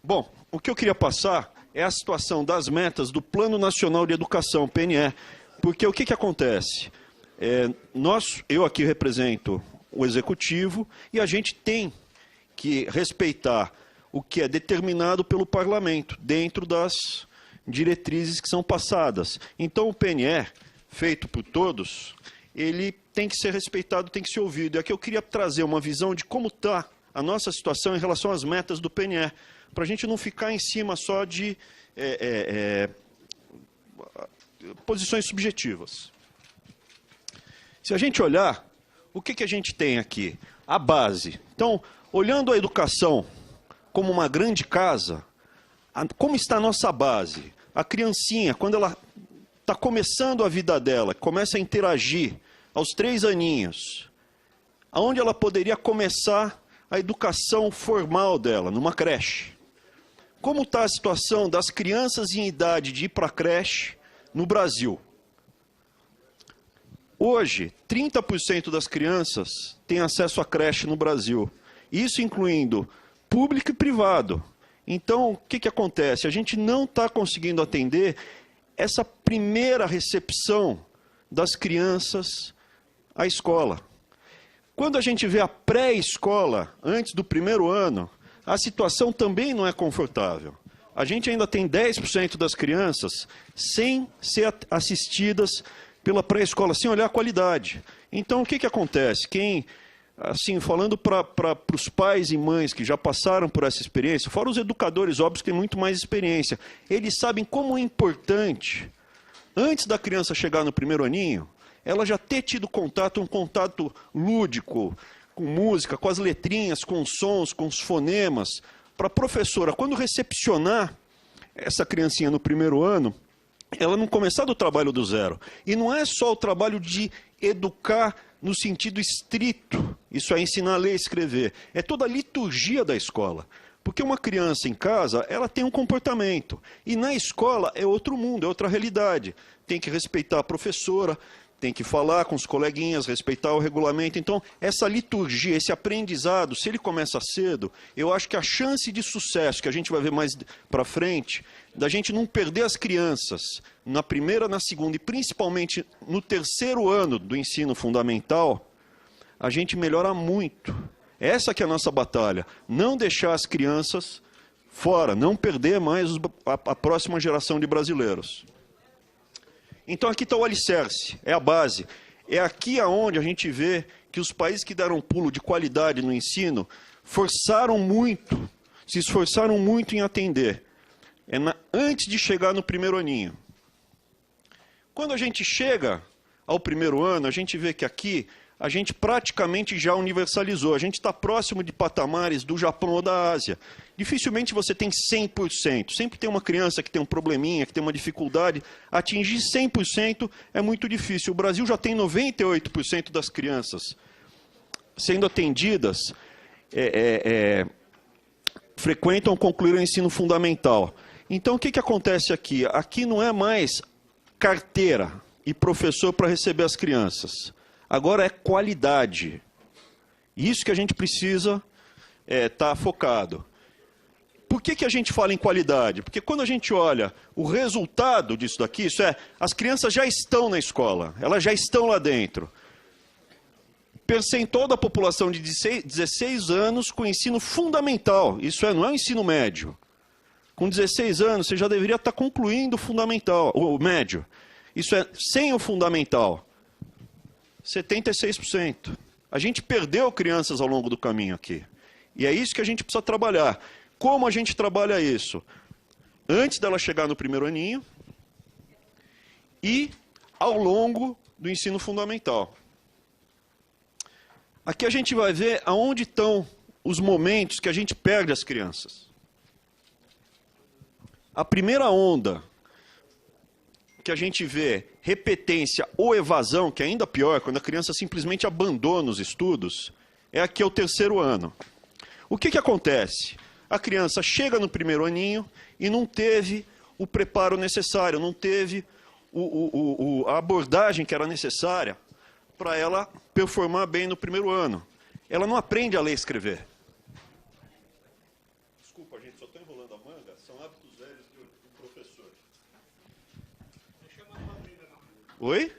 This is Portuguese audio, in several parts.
Bom, o que eu queria passar é a situação das metas do Plano Nacional de Educação, PNE, porque o que acontece? Eu aqui represento o Executivo e a gente tem que respeitar o que é determinado pelo Parlamento, dentro das diretrizes que são passadas. Então, o PNE, feito por todos, ele tem que ser respeitado, tem que ser ouvido. E aqui eu queria trazer uma visão de como está a nossa situação em relação às metas do PNE, para a gente não ficar em cima só de posições subjetivas. Se a gente olhar, o que a gente tem aqui? A base. Então, olhando a educação como uma grande casa, como está a nossa base? A criancinha, quando ela está começando a vida dela, começa a interagir aos 3 aninhos, aonde ela poderia começar a educação formal dela, numa creche? Como está a situação das crianças em idade de ir para a creche no Brasil? Hoje, 30% das crianças têm acesso à creche no Brasil. Isso incluindo público e privado. Então, o que acontece? A gente não está conseguindo atender essa primeira recepção das crianças à escola. Quando a gente vê a pré-escola, antes do 1º ano, a situação também não é confortável. A gente ainda tem 10% das crianças sem ser assistidas pela pré-escola, sem olhar a qualidade. Então, o que acontece? Assim, falando para os pais e mães que já passaram por essa experiência, fora os educadores, óbvio, que têm muito mais experiência, eles sabem como é importante, antes da criança chegar no 1º aninho, ela já ter tido contato, um contato lúdico, com música, com as letrinhas, com os sons, com os fonemas, para a professora, quando recepcionar essa criancinha no 1º ano, ela não começar do trabalho do zero. E não é só o trabalho de educar no sentido estrito, isso é ensinar a ler e escrever, é toda a liturgia da escola. Porque uma criança em casa, ela tem um comportamento, e na escola é outro mundo, é outra realidade. Tem que respeitar a professora, tem que falar com os coleguinhas, respeitar o regulamento. Então, essa liturgia, esse aprendizado, se ele começa cedo, eu acho que a chance de sucesso, que a gente vai ver mais para frente, da gente não perder as crianças na 1ª, na 2ª e principalmente no 3º ano do ensino fundamental, a gente melhora muito. Essa que é a nossa batalha, não deixar as crianças fora, não perder mais a próxima geração de brasileiros. Então aqui está o alicerce, é a base. É aqui aonde a gente vê que os países que deram um pulo de qualidade no ensino forçaram muito, se esforçaram muito em atender. Antes de chegar no 1º aninho. Quando a gente chega ao 1º ano, a gente vê que aqui a gente praticamente já universalizou. A gente está próximo de patamares do Japão ou da Ásia. Dificilmente você tem 100%. Sempre tem uma criança que tem um probleminha, que tem uma dificuldade. Atingir 100% é muito difícil. O Brasil já tem 98% das crianças sendo atendidas, frequentam ou concluíram o ensino fundamental. Então, o que acontece aqui? Aqui não é mais carteira e professor para receber as crianças. Agora é qualidade. Isso que a gente precisa estar focado. Por que a gente fala em qualidade? Porque quando a gente olha o resultado disso daqui, as crianças já estão na escola, elas já estão lá dentro. Percentual da população de 16 anos com ensino fundamental, não é o ensino médio. Com 16 anos, você já deveria estar concluindo o fundamental, o médio. Isso é sem o fundamental. 76%. A gente perdeu crianças ao longo do caminho aqui. E é isso que a gente precisa trabalhar. Como a gente trabalha isso? Antes dela chegar no 1º aninho e ao longo do ensino fundamental. Aqui a gente vai ver aonde estão os momentos que a gente perde as crianças. A primeira onda que a gente vê repetência ou evasão, que é ainda pior, quando a criança simplesmente abandona os estudos, é aqui ao 3º ano. O que acontece? A criança chega no 1º aninho e não teve o preparo necessário, não teve a abordagem que era necessária para ela performar bem no 1º ano. Ela não aprende a ler e escrever. Desculpa, gente, só estou enrolando a manga, são hábitos velhos do professor. Oi?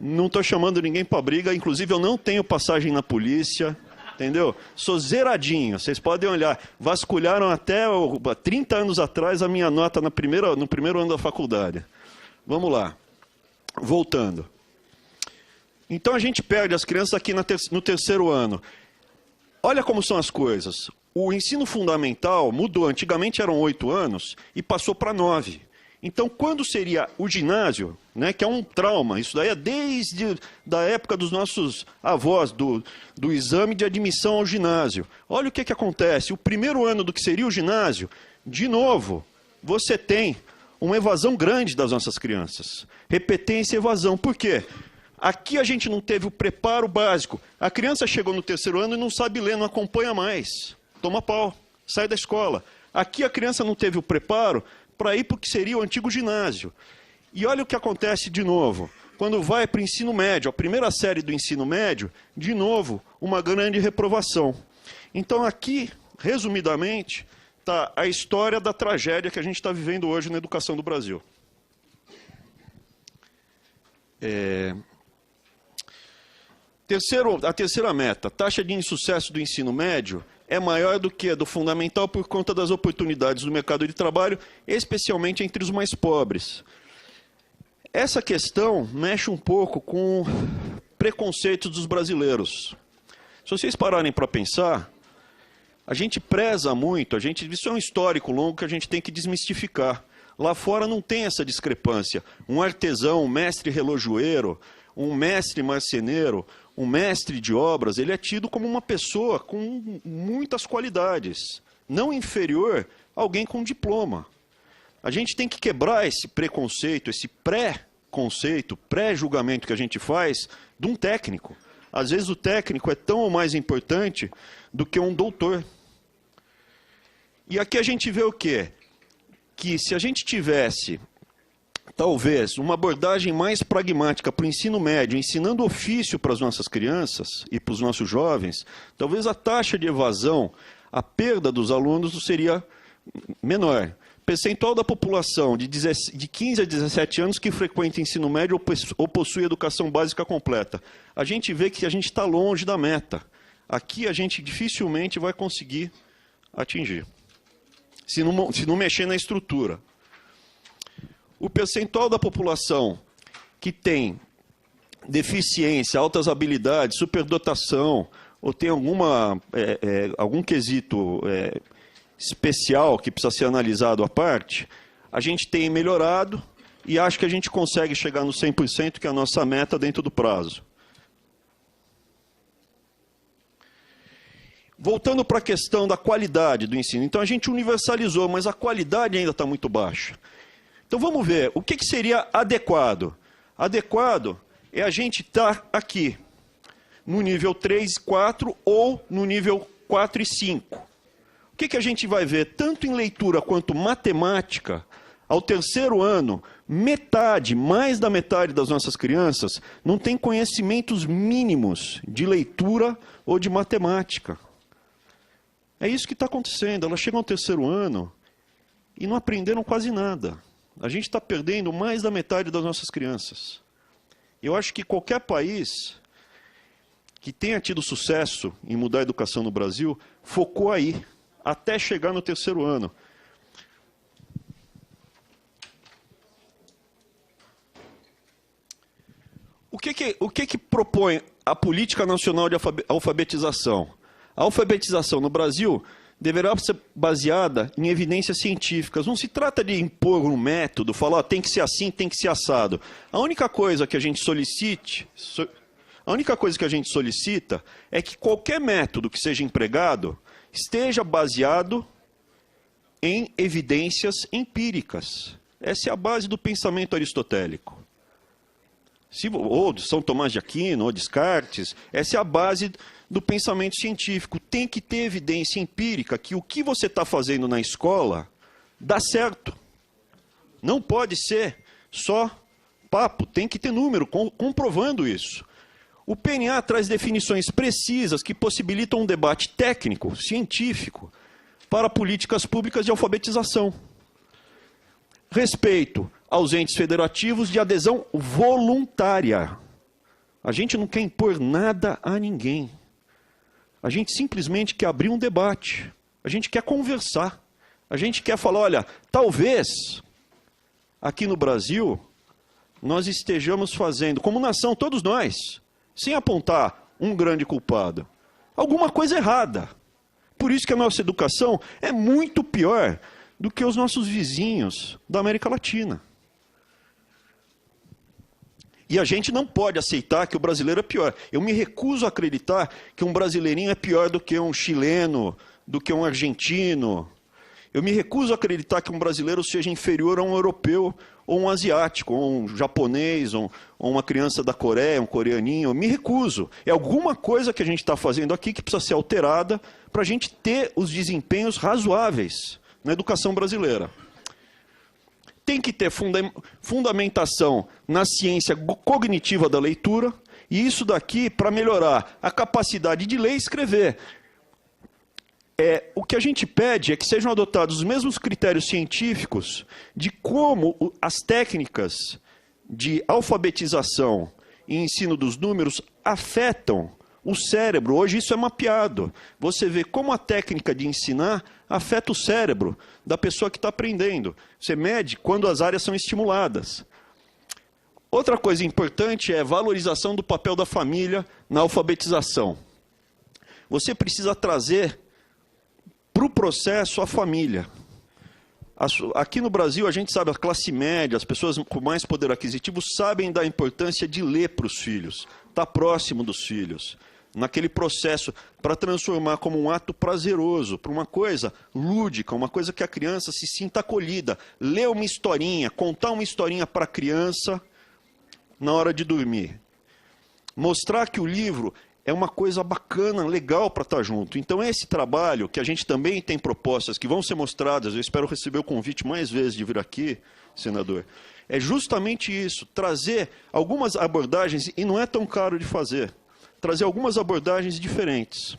Não estou chamando ninguém para briga, inclusive eu não tenho passagem na polícia, entendeu? Sou zeradinho, vocês podem olhar. Vasculharam até 30 anos atrás a minha nota no primeiro ano da faculdade. Vamos lá. Voltando. Então a gente perde as crianças aqui no terceiro ano. Olha como são as coisas. O ensino fundamental mudou. Antigamente eram 8 anos e passou para 9. Então, quando seria o ginásio, né, que é um trauma, isso daí é desde da época dos nossos avós, do exame de admissão ao ginásio. Olha o que acontece. O primeiro ano do que seria o ginásio, de novo, você tem uma evasão grande das nossas crianças. Repetência e evasão. Por quê? Aqui a gente não teve o preparo básico. A criança chegou no terceiro ano e não sabe ler, não acompanha mais. Toma pau, sai da escola. Aqui a criança não teve o preparo para ir para o que seria o antigo ginásio. E olha o que acontece de novo. Quando vai para o ensino médio, a primeira série do ensino médio, de novo, uma grande reprovação. Então aqui, resumidamente, está a história da tragédia que a gente está vivendo hoje na educação do Brasil. A terceira meta, taxa de insucesso do ensino médio, é maior do que a do fundamental por conta das oportunidades do mercado de trabalho, especialmente entre os mais pobres. Essa questão mexe um pouco com preconceitos dos brasileiros. Se vocês pararem para pensar, a gente preza muito, isso é um histórico longo que a gente tem que desmistificar. Lá fora não tem essa discrepância. Um artesão, um mestre relojoeiro, um mestre marceneiro, um mestre de obras, ele é tido como uma pessoa com muitas qualidades, não inferior a alguém com diploma. A gente tem que quebrar esse preconceito, esse pré-conceito, pré-julgamento que a gente faz de um técnico. Às vezes o técnico é tão ou mais importante do que um doutor. E aqui a gente vê o quê? Que se a gente tivesse talvez uma abordagem mais pragmática para o ensino médio, ensinando ofício para as nossas crianças e para os nossos jovens, talvez a taxa de evasão, a perda dos alunos seria menor. Percentual da população de 15 a 17 anos que frequenta ensino médio ou possui educação básica completa. A gente vê que a gente está longe da meta. Aqui a gente dificilmente vai conseguir atingir, se não mexer na estrutura. O percentual da população que tem deficiência, altas habilidades, superdotação, ou tem algum quesito especial que precisa ser analisado à parte, a gente tem melhorado e acho que a gente consegue chegar no 100%, que é a nossa meta, dentro do prazo. Voltando para a questão da qualidade do ensino. Então, a gente universalizou, mas a qualidade ainda está muito baixa. Então, vamos ver, o que seria adequado? Adequado é a gente estar aqui, no nível 3 e 4 ou no nível 4 e 5. O que a gente vai ver? Tanto em leitura quanto matemática, ao terceiro ano, mais da metade das nossas crianças não tem conhecimentos mínimos de leitura ou de matemática. É isso que está acontecendo. Elas chegam ao terceiro ano e não aprenderam quase nada. A gente está perdendo mais da metade das nossas crianças. Eu acho que qualquer país que tenha tido sucesso em mudar a educação no Brasil, focou aí, até chegar no terceiro ano. O que propõe a Política Nacional de Alfabetização? A alfabetização no Brasil deverá ser baseada em evidências científicas. Não se trata de impor um método, falar tem que ser assim, tem que ser assado. A única coisa que a gente solicita é que qualquer método que seja empregado esteja baseado em evidências empíricas. Essa é a base do pensamento aristotélico. Ou de São Tomás de Aquino, ou Descartes, essa é a base do pensamento científico. Tem que ter evidência empírica que o que você está fazendo na escola dá certo. Não pode ser só papo, tem que ter número comprovando isso. O PNA traz definições precisas que possibilitam um debate técnico, científico, para políticas públicas de alfabetização. Respeito aos entes federativos de adesão voluntária. A gente não quer impor nada a ninguém. A gente simplesmente quer abrir um debate. A gente quer conversar. A gente quer falar, olha, talvez aqui no Brasil nós estejamos fazendo, como nação, todos nós, sem apontar um grande culpado, alguma coisa errada. Por isso que a nossa educação é muito pior do que os nossos vizinhos da América Latina. E a gente não pode aceitar que o brasileiro é pior. Eu me recuso a acreditar que um brasileirinho é pior do que um chileno, do que um argentino. Eu me recuso a acreditar que um brasileiro seja inferior a um europeu, ou um asiático, ou um japonês, ou uma criança da Coreia, um coreaninho. Eu me recuso. É alguma coisa que a gente está fazendo aqui que precisa ser alterada para a gente ter os desempenhos razoáveis na educação brasileira. Tem que ter fundamentação na ciência cognitiva da leitura, e isso daqui para melhorar a capacidade de ler e escrever. O que a gente pede é que sejam adotados os mesmos critérios científicos de como as técnicas de alfabetização e ensino dos números afetam o cérebro. Hoje isso é mapeado. Você vê como a técnica de ensinar afeta o cérebro da pessoa que está aprendendo. Você mede quando as áreas são estimuladas. Outra coisa importante é a valorização do papel da família na alfabetização. Você precisa trazer para o processo a família. Aqui no Brasil, a gente sabe, a classe média, as pessoas com mais poder aquisitivo sabem da importância de ler para os filhos, estar próximo dos filhos, naquele processo, para transformar como um ato prazeroso, para uma coisa lúdica, uma coisa que a criança se sinta acolhida. Ler uma historinha, contar uma historinha para a criança na hora de dormir. Mostrar que o livro é uma coisa bacana, legal para estar junto. Então, esse trabalho, que a gente também tem propostas que vão ser mostradas, eu espero receber o convite mais vezes de vir aqui, senador, é justamente isso, trazer algumas abordagens, e não é tão caro de fazer, trazer algumas abordagens diferentes.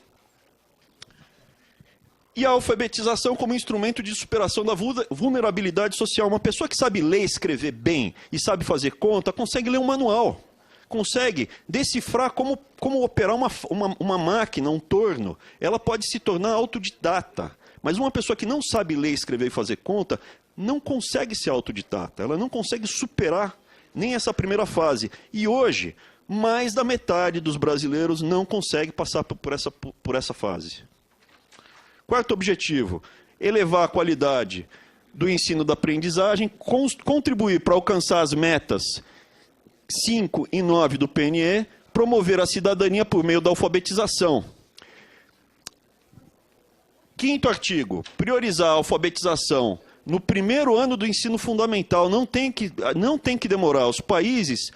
E a alfabetização como instrumento de superação da vulnerabilidade social. Uma pessoa que sabe ler e escrever bem e sabe fazer conta, consegue ler um manual. Consegue decifrar como operar uma máquina, um torno. Ela pode se tornar autodidata. Mas uma pessoa que não sabe ler, escrever e fazer conta, não consegue ser autodidata. Ela não consegue superar nem essa primeira fase. E hoje, mais da metade dos brasileiros não consegue passar por essa fase. Quarto objetivo, elevar a qualidade do ensino da aprendizagem, contribuir para alcançar as metas 5 e 9 do PNE, promover a cidadania por meio da alfabetização. Quinto artigo, priorizar a alfabetização no primeiro ano do ensino fundamental. Não tem que demorar. Os países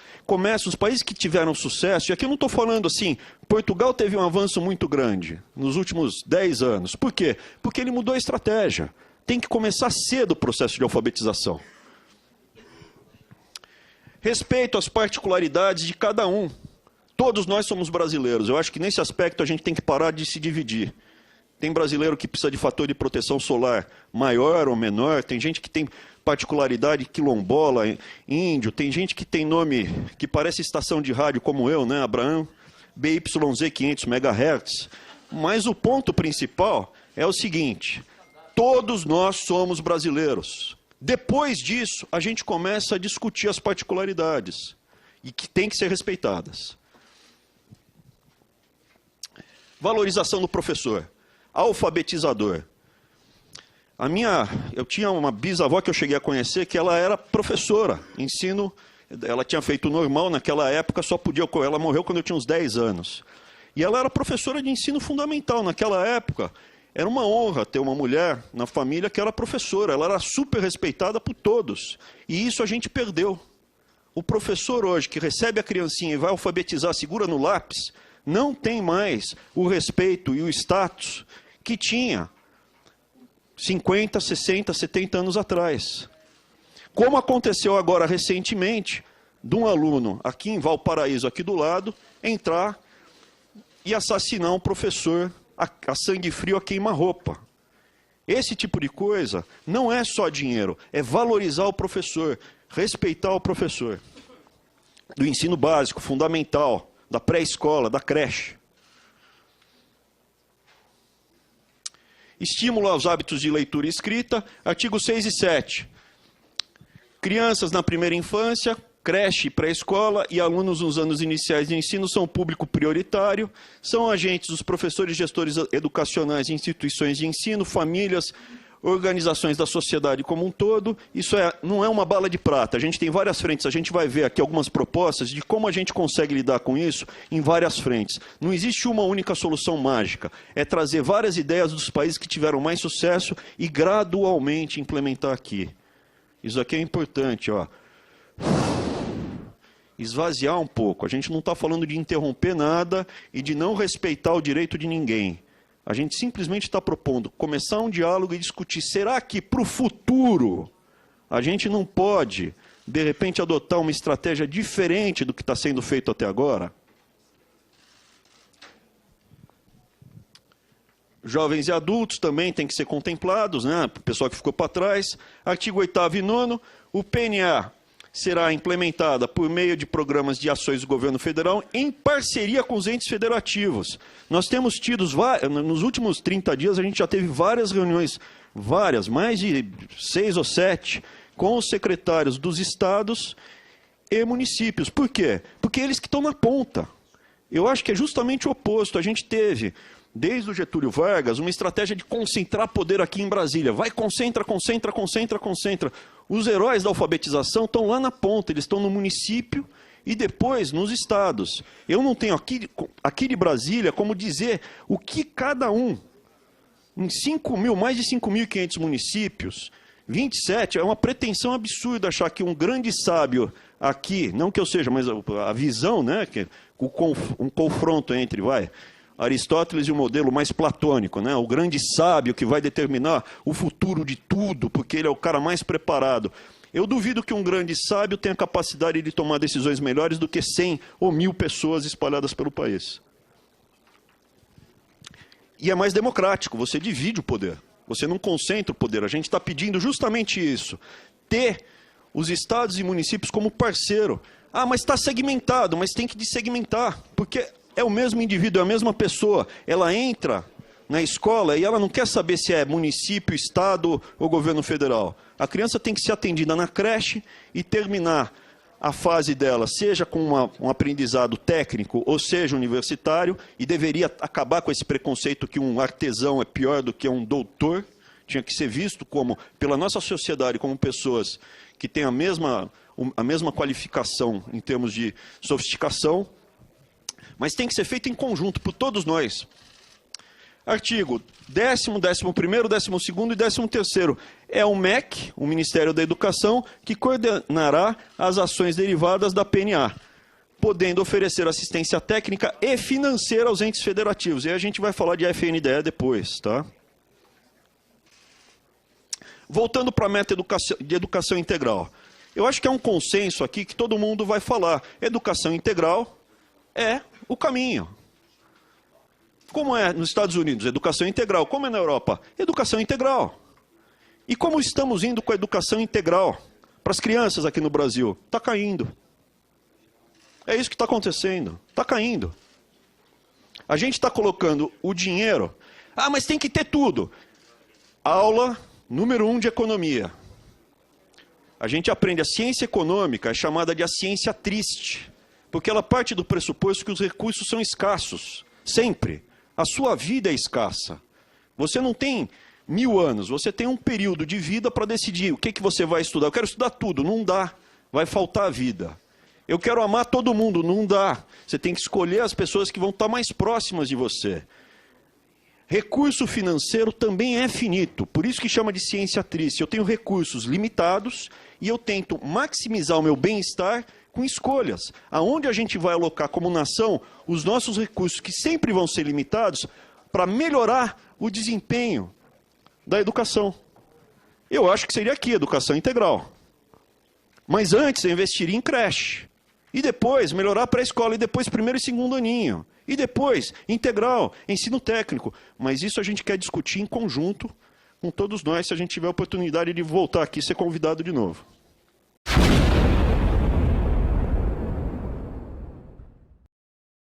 que tiveram sucesso, e aqui eu não estou falando assim, Portugal teve um avanço muito grande nos últimos 10 anos. Por quê? Porque ele mudou a estratégia. Tem que começar cedo o processo de alfabetização. Respeito às particularidades de cada um. Todos nós somos brasileiros. Eu acho que nesse aspecto a gente tem que parar de se dividir. Tem brasileiro que precisa de fator de proteção solar maior ou menor, tem gente que tem particularidade quilombola, índio, tem gente que tem nome que parece estação de rádio como eu, né, Abraão, BYZ 500 MHz. Mas o ponto principal é o seguinte, todos nós somos brasileiros. Depois disso, a gente começa a discutir as particularidades, e que têm que ser respeitadas. Valorização do professor, alfabetizador. Eu tinha uma bisavó que eu cheguei a conhecer, que ela era professora, ensino, ela tinha feito normal naquela época, ela morreu quando eu tinha uns 10 anos. E ela era professora de ensino fundamental naquela época. Era uma honra ter uma mulher na família que era professora, ela era super respeitada por todos. E isso a gente perdeu. O professor hoje, que recebe a criancinha e vai alfabetizar, segura no lápis, não tem mais o respeito e o status que tinha 50, 60, 70 anos atrás. Como aconteceu agora recentemente, de um aluno aqui em Valparaíso, aqui do lado, entrar e assassinar um professor a sangue frio, a queima-roupa. Esse tipo de coisa não é só dinheiro, é valorizar o professor, respeitar o professor. Do ensino básico, fundamental, da pré-escola, da creche. Estímulo aos hábitos de leitura e escrita, artigos 6 e 7. Crianças na primeira infância, creche, pré-escola e alunos nos anos iniciais de ensino são público prioritário, são agentes dos professores e gestores educacionais de instituições de ensino, famílias, organizações da sociedade como um todo. Isso não é uma bala de prata, a gente tem várias frentes, a gente vai ver aqui algumas propostas de como a gente consegue lidar com isso em várias frentes. Não existe uma única solução mágica, é trazer várias ideias dos países que tiveram mais sucesso e gradualmente implementar aqui. Isso aqui é importante, ó. Esvaziar um pouco. A gente não está falando de interromper nada e de não respeitar o direito de ninguém. A gente simplesmente está propondo começar um diálogo e discutir. Será que para o futuro a gente não pode, de repente, adotar uma estratégia diferente do que está sendo feito até agora? Jovens e adultos também têm que ser contemplados, né? O pessoal que ficou para trás. Artigo 8º e 9º, o PNA será implementada por meio de programas de ações do governo federal em parceria com os entes federativos. Nós temos tido, nos últimos 30 dias, a gente já teve várias reuniões, mais de 6 ou 7, com os secretários dos estados e municípios. Por quê? Porque eles que estão na ponta. Eu acho que é justamente o oposto. A gente teve, desde o Getúlio Vargas, uma estratégia de concentrar poder aqui em Brasília. Vai, concentra, concentra, concentra, concentra. Os heróis da alfabetização estão lá na ponta, eles estão no município e depois nos estados. Eu não tenho aqui de Brasília como dizer o que cada um, em mais de 5.500 municípios, 27, é uma pretensão absurda achar que um grande sábio aqui, não que eu seja, mas a visão, né, que um confronto entre, Aristóteles e o modelo mais platônico, né? O grande sábio que vai determinar o futuro de tudo, porque ele é o cara mais preparado. Eu duvido que um grande sábio tenha capacidade de tomar decisões melhores do que 100 ou 1.000 pessoas espalhadas pelo país. E é mais democrático, você divide o poder, você não concentra o poder. A gente está pedindo justamente isso, ter os estados e municípios como parceiro. Ah, mas está segmentado, mas tem que dessegmentar, porque é o mesmo indivíduo, é a mesma pessoa. Ela entra na escola e ela não quer saber se é município, estado ou governo federal. A criança tem que ser atendida na creche e terminar a fase dela, seja com um aprendizado técnico ou seja universitário, e deveria acabar com esse preconceito que um artesão é pior do que um doutor. Tinha que ser visto como, pela nossa sociedade, como pessoas que têm a mesma qualificação em termos de sofisticação, mas tem que ser feito em conjunto, por todos nós. Artigo 10º, 11º, 12º e 13º. É o MEC, o Ministério da Educação, que coordenará as ações derivadas da PNA, podendo oferecer assistência técnica e financeira aos entes federativos. E a gente vai falar de FNDE depois, tá? Voltando para a meta de educação integral. Eu acho que é um consenso aqui que todo mundo vai falar. Educação integral é o caminho. Como é nos Estados Unidos? Educação integral. Como é na Europa? Educação integral. E como estamos indo com a educação integral para as crianças aqui no Brasil? Está caindo. É isso que está acontecendo. Está caindo. A gente está colocando o dinheiro... Ah, mas tem que ter tudo. Aula número 1 de economia. A gente aprende a ciência econômica, é chamada de a ciência triste, porque ela parte do pressuposto que os recursos são escassos, sempre. A sua vida é escassa. Você não tem 1000 anos, você tem um período de vida para decidir o que você vai estudar. Eu quero estudar tudo, não dá, vai faltar a vida. Eu quero amar todo mundo, não dá. Você tem que escolher as pessoas que vão estar mais próximas de você. Recurso financeiro também é finito, por isso que chama de ciência triste. Eu tenho recursos limitados e eu tento maximizar o meu bem-estar com escolhas. Aonde a gente vai alocar como nação os nossos recursos, que sempre vão ser limitados, para melhorar o desempenho da educação. Eu acho que seria aqui, educação integral. Mas antes eu investiria em creche. E depois melhorar a pré-escola, e depois primeiro e segundo aninho. E depois integral, ensino técnico. Mas isso a gente quer discutir em conjunto com todos nós se a gente tiver a oportunidade de voltar aqui e ser convidado de novo.